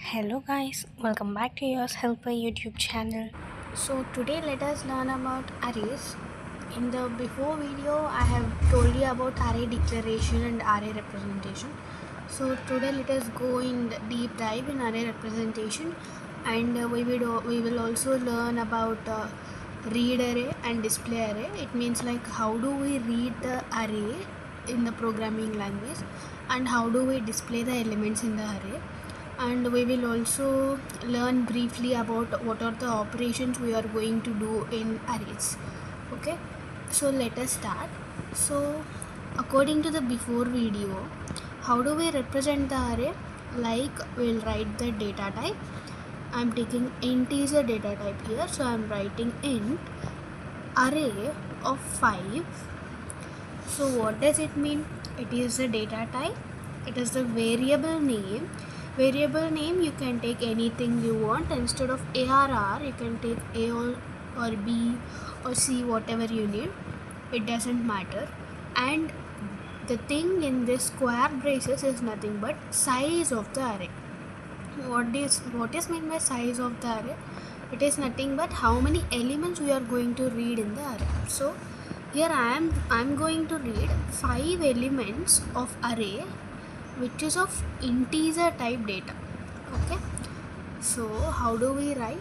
Hello guys, welcome back to your helper YouTube channel. So today let us learn about arrays. In the before video I have told you about array declaration and array representation. So today let us go in deep dive in array representation, and we will also learn about read array and display array. It means like how do we read the array in the programming language and how do we display the elements in the array, and we will also learn briefly about what are the operations we are going to do in arrays. Okay, so let us start. So according to the before video, how do we represent the array? Like we'll write the data type. I'm taking integer data type here, so I'm writing int array of 5. So what does it mean? It is a data type, it is the variable name. Variable name, you can take anything you want. Instead of arr, you can take a or b or c, whatever you need, it doesn't matter. And the thing in this square braces is nothing but size of the array. What is meant by size of the array? It is nothing but how many elements we are going to read in the array. So here I'm going to read 5 elements of array which is of integer type data. Okay, so how do we write?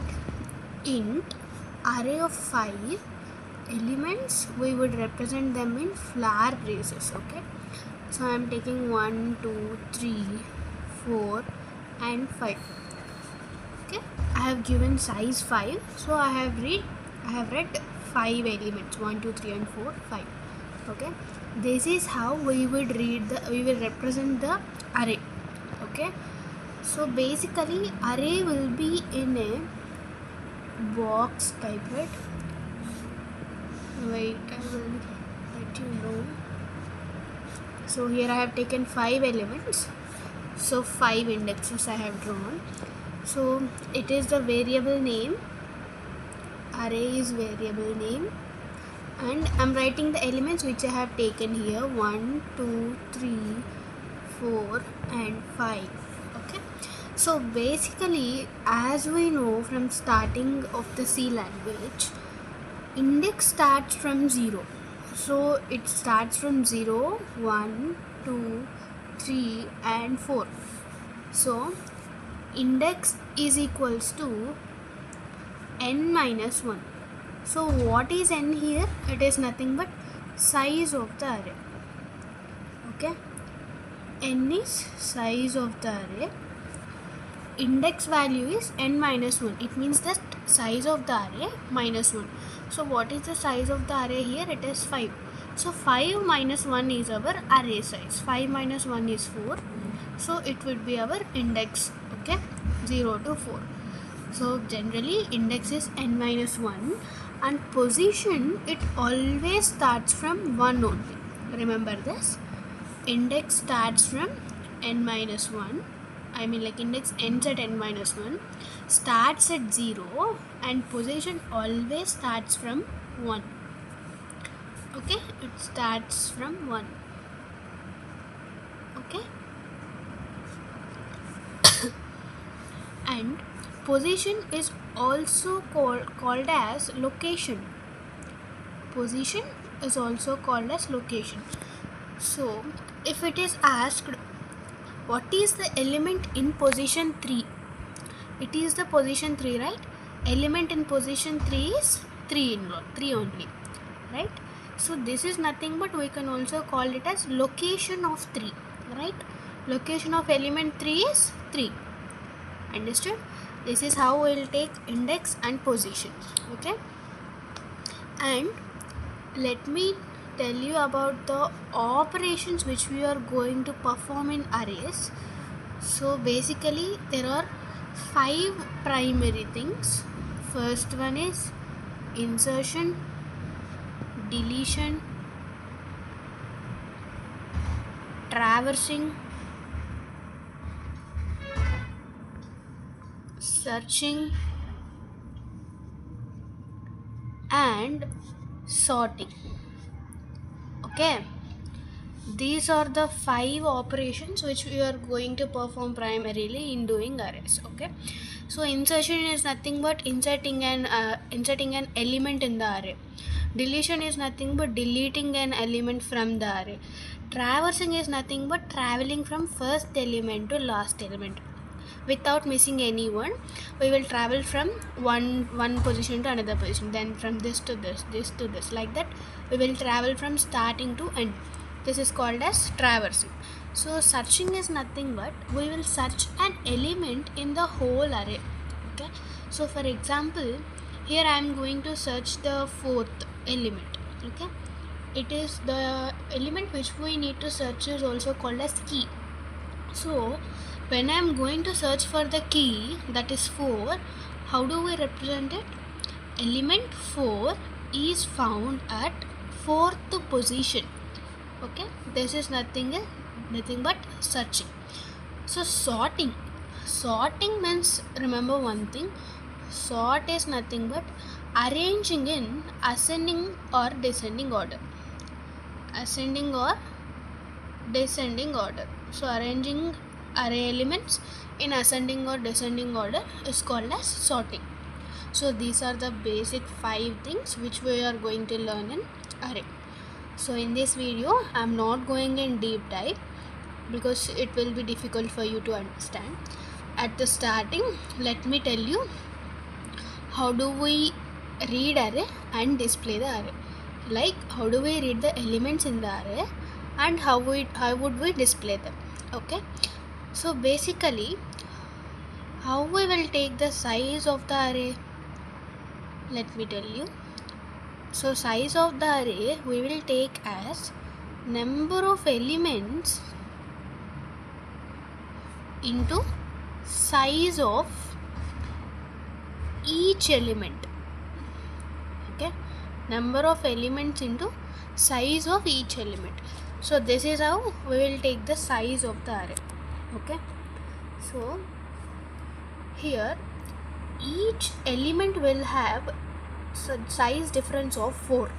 Int array of 5 elements, we would represent them in flower braces. Okay, so I'm taking 1 2 3 4 and 5. Okay, I have given size 5, so I have read 5 elements, 1 2 3 and 4 5. Okay, this is how we will represent the array. Okay, so basically array will be in a box type, right? Wait, I will let you know. So here I have taken 5 elements, so 5 indexes I have drawn. So it is the variable name, array is variable name, and I'm writing the elements which I have taken here, 1 2 3 4 and 5. Okay, so basically as we know from starting of the C language, index starts from 0. So it starts from 0 1 2 3 and 4. So index is equals to n minus 1. So what is n here? It is nothing but size of the array. Okay, n is size of the array. Index value is n minus 1. It means that size of the array minus 1. So what is the size of the array here? It is 5. So 5 minus 1 is our array size. 5 minus 1 is 4. So it would be our index. Okay, 0 to 4. So generally index is n minus 1, and position, it always starts from 1 only. Remember this, index starts from n minus 1. I mean like index ends at n minus 1, starts at 0, and position always starts from 1. Okay, it starts from 1. Okay, and position is also called as location. Position is also called as location. So if it is asked what is the element in position 3, it is the position 3, right? Element in position 3 is 3 only, right? So this is nothing but we can also call it as location of 3, right? Location of element 3 is 3. Understood? This is how we will take index and position. Okay, and let me tell you about the operations which we are going to perform in arrays. So basically there are 5 primary things. First one is insertion, deletion, traversing, searching, and sorting. Okay, these are the 5 operations which we are going to perform primarily in doing arrays. Okay, so insertion is nothing but inserting an element in the array. Deletion is nothing but deleting an element from the array. Traversing is nothing but traveling from first element to last element without missing anyone. We will travel from one position to another position, then from this to this to this, like that we will travel from starting to end. This is called as traversing. So searching is nothing but we will search an element in the whole array. Okay, so for example, here I am going to search the 4th element. Okay, it is the element which we need to search is also called as key. So when I am going to search for the key, that is 4, how do we represent it? Element 4 is found at 4th position. Okay, this is nothing but searching. So sorting means, remember one thing, sort is nothing but arranging in ascending or descending order. So arranging array elements in ascending or descending order is called as sorting. So these are the basic 5 things which we are going to learn in array. So in this video I am not going in deep dive because it will be difficult for you to understand. At the starting, let me tell you how do we read array and display the array. Like how do we read the elements in the array and how would we display them. Okay, so basically how we will take the size of the array, let me tell you. So size of the array we will take as number of elements into size of each element. Okay, number of elements into size of each element. So this is how we will take the size of the array. Okay, so here each element will have size difference of 4.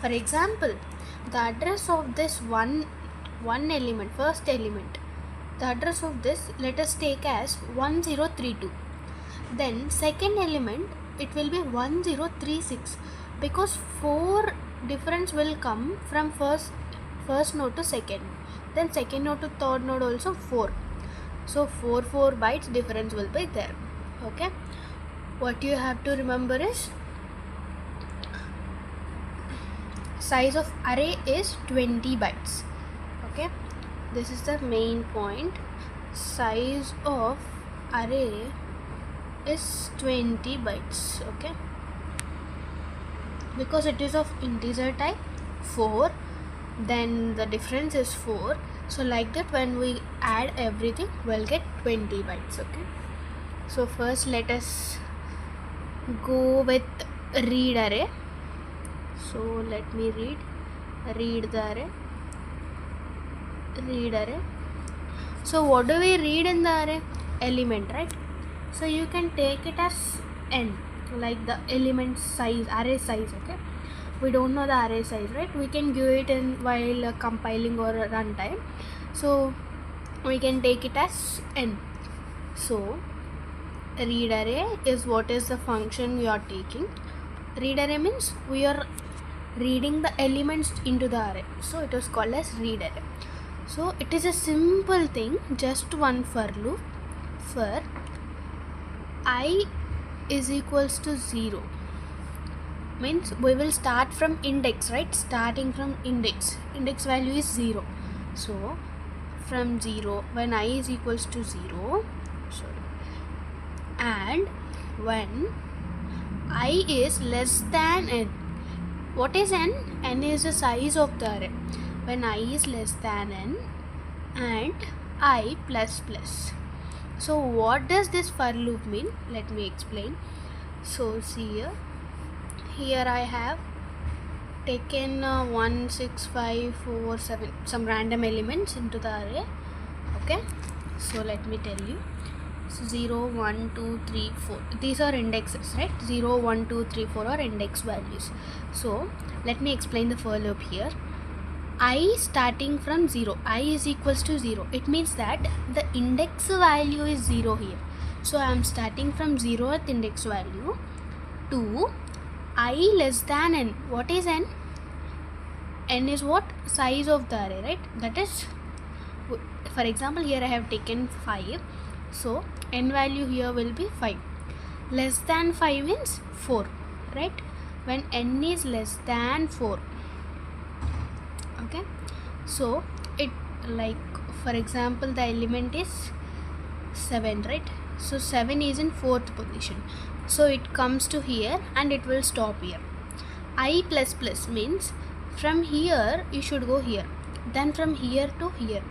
For example, the address of this one element, first element, the address of this let us take as 1032. Then second element it will be 1036 because 4 difference will come from first node to second, then second node to third node also 4. So 4 bytes difference will be there. Okay, what you have to remember is size of array is 20 bytes. Okay, this is the main point. Size of array is 20 bytes. Okay, because it is of integer type 4, then the difference is 4. So like that when we add everything we'll get 20 bytes. Okay, so first let us go with read array. So let me read the array. So what do we read in the array? Element, right? So you can take it as n, like the element size, array size. Okay, we don't know the array size, right? We can give it in while compiling or runtime. So we can take it as n. So read array is what is the function we are taking. Read array means we are reading the elements into the array, so it is called as read array. So it is a simple thing, just one for loop. For I is equals to 0 means we will start from index, right? Starting from index value is 0. So from 0, when I is equals to 0, and when I is less than n. What is n? N is the size of the array. When I is less than n and I plus plus. So what does this for loop mean? Let me explain. So see here I have taken 1, 6, 5, 4, 7 some random elements into the array. Okay, so let me tell you. So 0, 1, 2, 3, 4. These are indexes, right? 0, 1, 2, 3, 4 are index values. So let me explain the for loop here. I starting from 0, I is equals to 0. It means that the index value is 0 here. So I am starting from 0th index value to I less than n. What is n? N is what? Size of the array, right? That is, for example, here I have taken 5. So n value here will be 5. Less than 5 means 4, right? When n is less than 4. Okay, so it, like, for example, the element is 7, right? So 7 is in 4th position, so it comes to here and it will stop here. I plus plus means from here you should go here, then from here to here,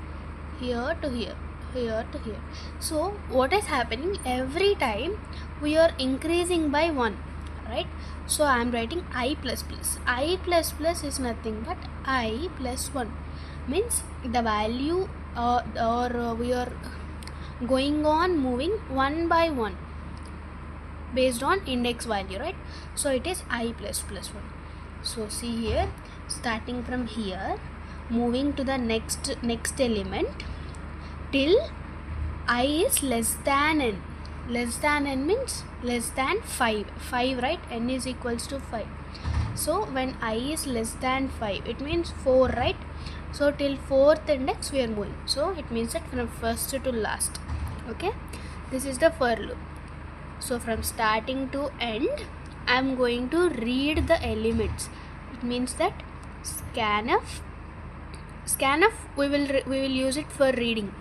here to here, here to here. So what is happening, every time we are increasing by 1, right? So I am writing I plus plus. I plus plus is nothing but I plus 1, means the value we are going on moving 1 by 1 based on index value, right? So it is I plus plus 1. So see here, starting from here, moving to the next element till I is less than n. Less than n means less than 5, right? N is equals to 5. So when I is less than 5, it means 4, right? So till 4th index we are moving. So it means that from first to last. Okay, this is the for loop. So from starting to end, I am going to read the elements. It means that scanf we will use it for reading,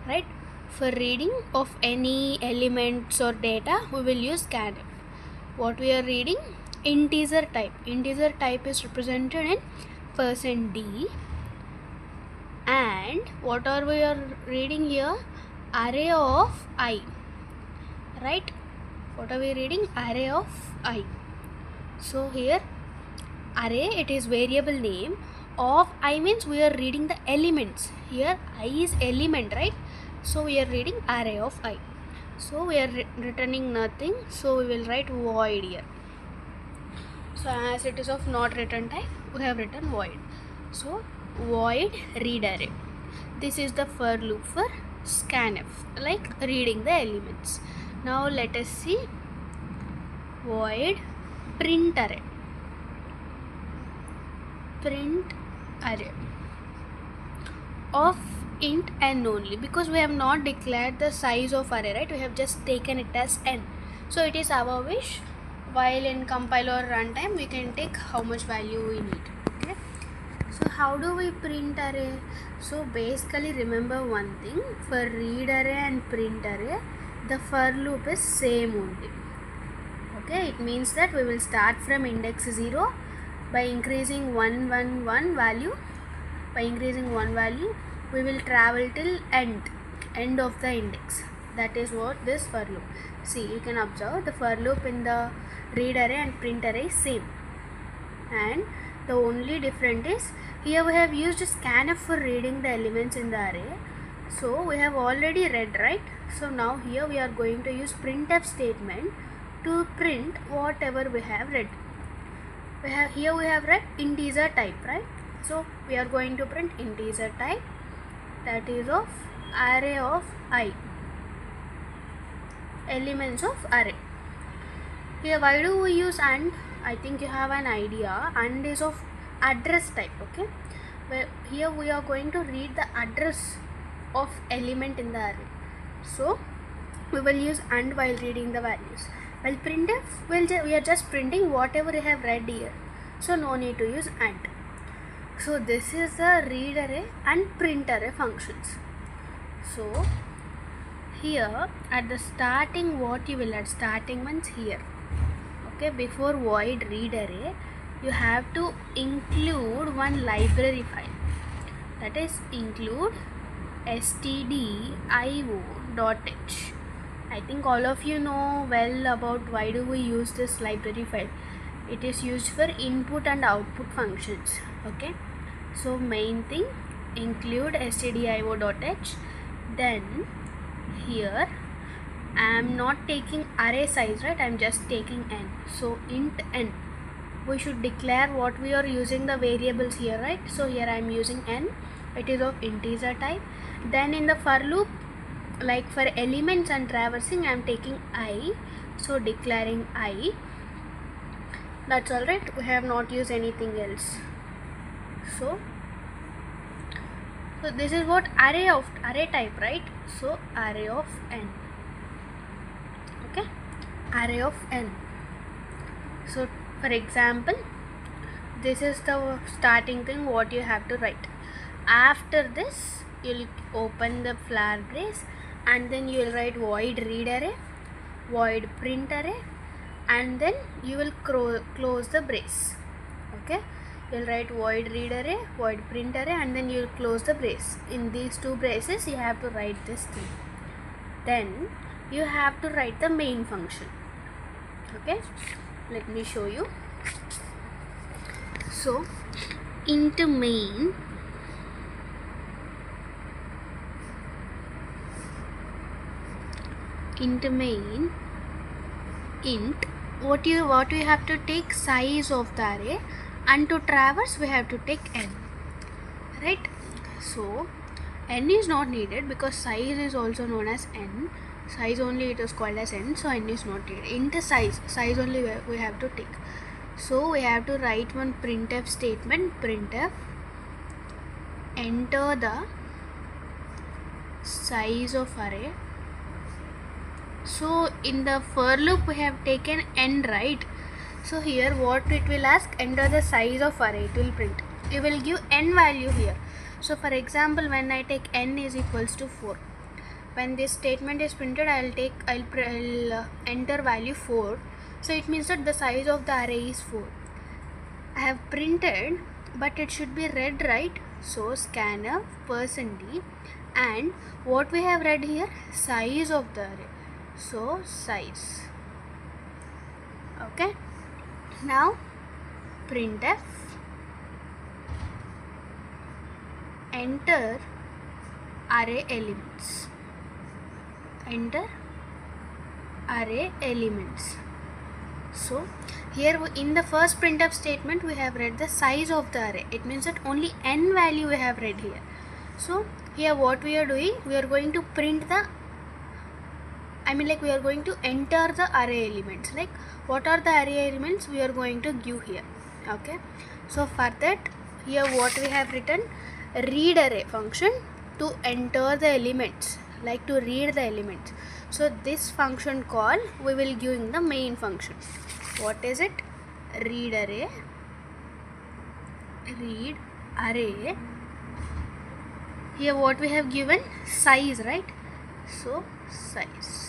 right? For reading of any elements or data, we will use scanf. What we are reading? Integer type. Integer type is represented in %d. And what are we are reading here? Array of I, right? What are we reading? Array of I. So here array, it is variable name. Of I means we are reading the elements. Here I is element, right? So we are reading array of I. So we are returning nothing, so we will write void here. So as it is of not return type, we have written void. So void read array. This is the for loop for scanf, like reading the elements. Now let us see void print array. Print array of int n only, because we have not declared the size of array, right? We have just taken it as n. So it is our wish, while in compiler runtime we can take how much value we need. Okay, so how do we print array? So basically remember one thing, for read array and print array, the for loop is same only. Okay, it means that we will start from index 0 by increasing one value. By increasing one value, we will travel till end of the index. That is what this for loop. See, you can observe the for loop in the read array and print array is same, and the only difference is here we have used scanf for reading the elements in the array. So we have already read, right? So now here we are going to use printf statement to print whatever we have read. We have read integer type, right? So we are going to print integer type, that is of array of I, elements of array. Here why do we use AND? I think you have an idea. AND is of address type. Okay, where here we are going to read the address of element in the array. So we will use AND while reading the values. While printf, we are just printing whatever we have read here, so no need to use AND. So this is the read array and print array functions. So here at the starting, what you will add? Starting means here. Okay, before void read array, you have to include one library file, that is include stdio.h. I think all of you know well about why do we use this library file. It is used for input and output functions. Okay, so main thing, include stdio.h. Then here I am not taking array size, right? I am just taking n. So int n. we should declare what we are using the variables here, right? So here I am using n, it is of integer type. Then in the for loop, like for elements and traversing, I am taking I, so declaring I. That's all, right? We have not used anything else. So this is what array type, right? So array of n. Okay, array of n. So for example, this is the starting thing what you have to write. After this, you'll open the flower brace and then you will write void read array, void print array, and then you will close the brace. Okay, you'll write void read array, void print array, and then you'll close the brace. In these two braces you have to write this thing. Then you have to write the main function. Okay, let me show you. So into main, int what we have to take size of the array, and to traverse we have to take n, right? So n is not needed because size is also known as n. Size only it is called as n, so n is not needed. Int size only we have to take. So we have to write one printf statement, printf enter the size of array. So in the for loop we have taken n, right? So here what it will ask, enter the size of array, it will print. You will give n value here. So for example, when I take n is equals to 4, when this statement is printed, I'll enter value 4. So it means that the size of the array is 4. I have printed, but it should be read, right? So scanf %d, and what we have read here, size of the array. So size. Okay, now printf enter array elements, enter array elements. So here in the first printf statement we have read the size of the array. It means that only n value we have read here. So here what we are doing, we are going to print the, we are going to enter the array elements. Like what are the array elements we are going to give here. Okay, so for that, here what we have written, read array function to enter the elements, like to read the elements. So this function call we will give in the main function. What is it? Read array, read array. Here what we have given, size, right? So size.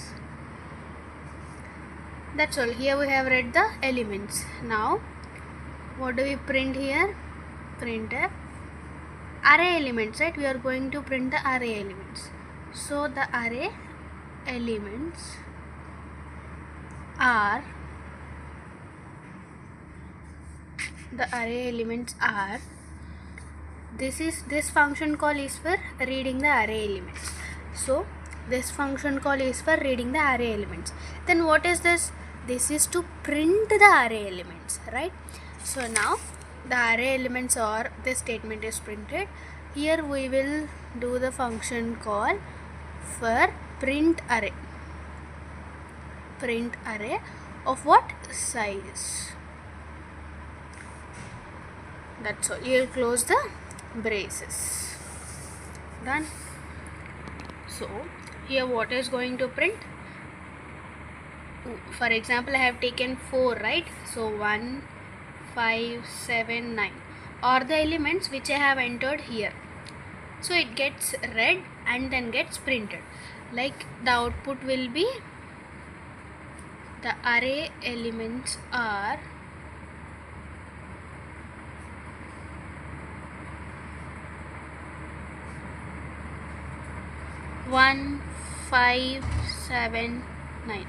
That's all. Here we have read the elements. Now what do we print here? Printf array elements, right? We are going to print the array elements. So the array elements are, this function call is for reading the array elements. So this function call is for reading the array elements. Then what is this? This is to print the array elements, right? So now the array elements or this statement is printed. Here we will do the function call for print array. Print array of what? Size. That's all. You will close the braces. Done. So here what is going to print? For example, I have taken 4, right? So 1, 5, 7, 9 are the elements which I have entered here. So it gets read and then gets printed. Like the output will be, the array elements are 1, 5, 7, 9.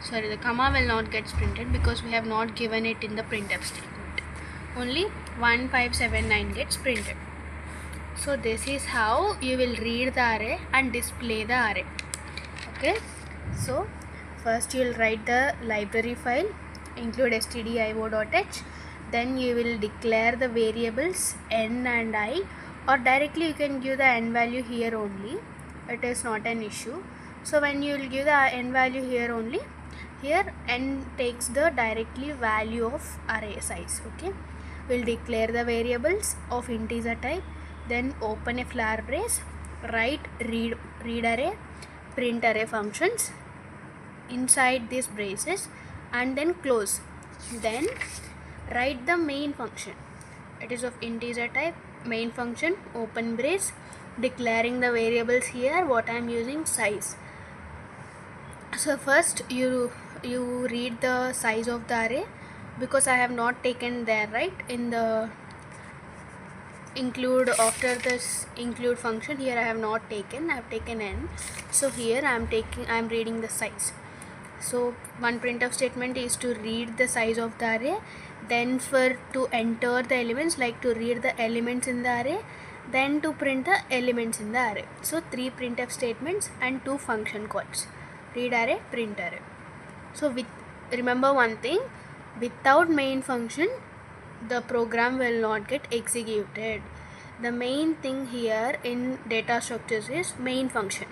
Sorry, the comma will not get printed because we have not given it in the printf statement. Only 1, 5, 7, 9 gets printed. So this is how you will read the array and display the array. Okay, so first you will write the library file, include stdio.h. then you will declare the variables n and I, or directly you can give the n value here only, it is not an issue. So when you will give the n value here only, here n takes the directly value of array size. Okay, we'll declare the variables of integer type, then open a flower brace, write read array, print array functions inside these braces, and then close. Then write the main function, it is of integer type, main function, open brace, declaring the variables here what I am using, size. So first you read the size of the array, because I have not taken there, right, in the include, after this include function here I have not taken, I have taken n. So here I am reading the size. So one printf statement is to read the size of the array, then for to enter the elements, like to read the elements in the array, then to print the elements in the array. So 3 printf statements and 2 function calls, read array, print array. So remember one thing, without main function the program will not get executed. The main thing here in data structures is main function.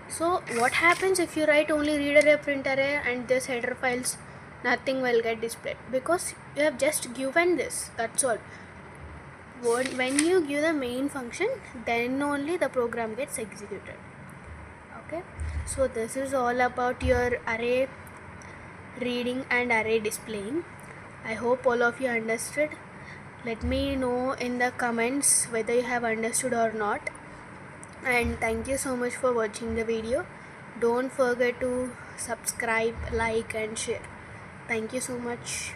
So what happens if you write only read array, print array and this header files, nothing will get displayed, because you have just given this, that's all. When you give the main function, then only the program gets executed. Okay, so this is all about your array reading and array displaying. I hope all of you understood. Let me know in the comments whether you have understood or not. And thank you so much for watching the video. Don't forget to subscribe, like and share. Thank you so much.